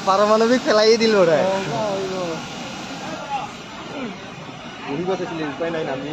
পারমাণবিক ফেলাই দিল ওরা উপায় নাই নামি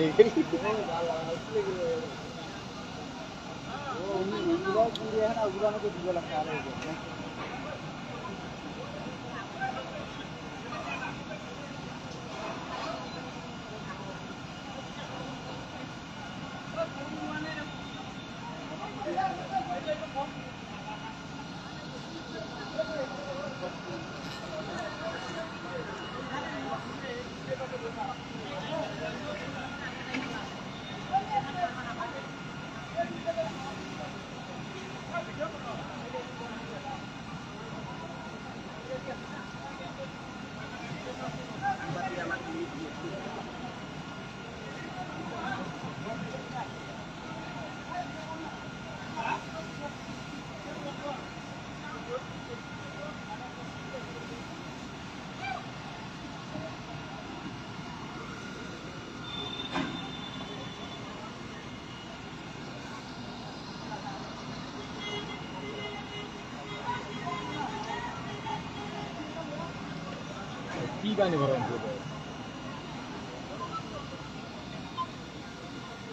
কি গানি ভরন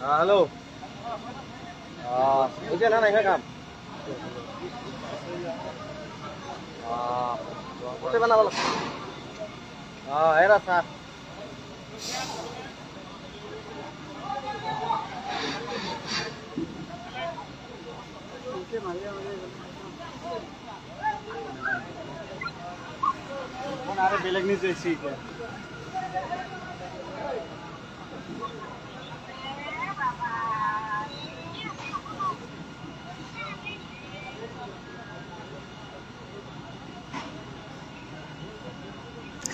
হ্যালো ওকে না নাই কাম ওতে বানাবো এরা স্যার আরে বেলেগ নিয়ে যাইছি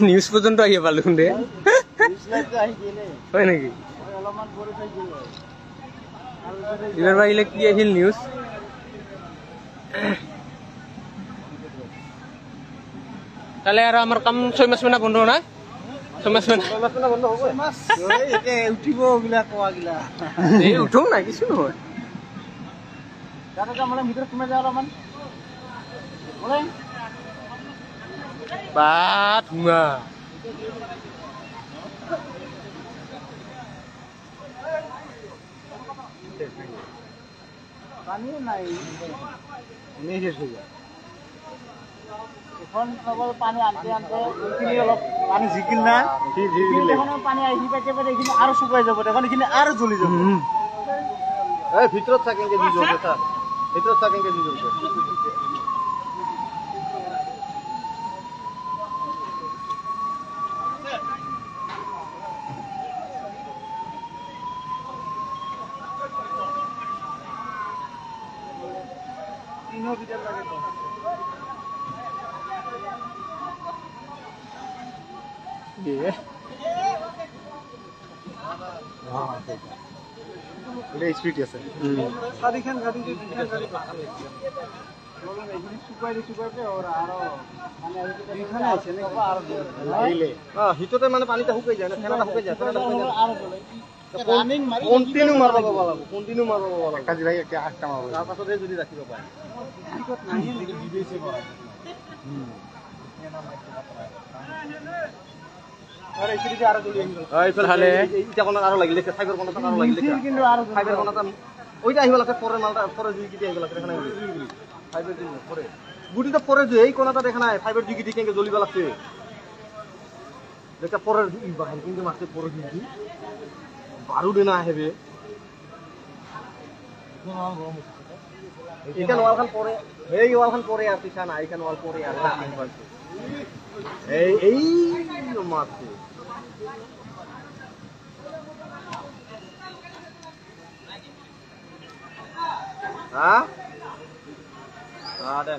নিউজ পর্যন্ত আইয়া পারলো রে হয় নাকি এবার ভাইলে কি আহিল নিউজ তাহলে আর আমার কাম 6 মাস মানে বন্ধ না 6 মাস মানে বন্ধ হবে এতে উঠিব গিলা কোয়া গিলা এই উঠো না কিছু নহয় দাদা আমরা ভিতরে তুমি যাও মান বলেন বাত হুয়া পানি নাই নেই শেষ হয়ে যায় এখন সবার পানি আনতে আনতে ওইখিনি অলপ পানি জিকিল না এখন পানি আহি একেবারে এখানে আরো শুকাই যাব এখন এখানে আরো জ্বলি যাব এই ভিতৰত থাকেঙ্গে জি জ্বলবে স্যাৰ ভিতৰত থাকেঙ্গে জি জ্বলবে तीनों ভিতর লাগে তো ये हां ठीक है এটা স্পিড আছে সাদি খান গাড়ি বলো না এখানে সুপাইতে আর আরো মানে এখানে আছে না আরো দিলে হ্যাঁ হিততে মানে পানিটা শুকাই যায় না ফেনাটা শুকাই যায় আরো রানিং মারি কন্টিনিউ মারবা বাবা লাগো কন্টিনিউ মারবা বাবা লাগো কাজী ভাই একটা আটটা মারবা তার পাছতে যদি রাখিবা পায় ঠিকত নাই দিকে বিদেশে বড় আরে এই সিরিজে আরো জলি এই তাহলে এইটা কোন আরো লাগিলে ফাইবার কোন আরো লাগিলে কিন্তু আরো ফাইবার কোন ওইটা আইবা লাগে পরে মালটা পরে দুই গিটি আইবা লাগে এখানে ফাইবার দিন পরে গুটিটা পরে যে এই কোনটা দেখা নাই ফাইবার দুই গিটি কেঙ্গে জ্বলিবা লাগছে দেখা পরে বাহির কিন্তু মারতে পরে দিই বারুদে না হেবে এখানে ওয়ালখান পরে এই ওয়ালখান পরে আর পিছা না এখানে ওয়াল পরে আর এই মারছে হ্যাঁ আরে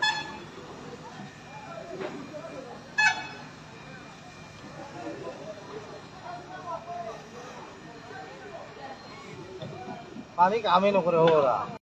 পানি কামে নকরে ওরা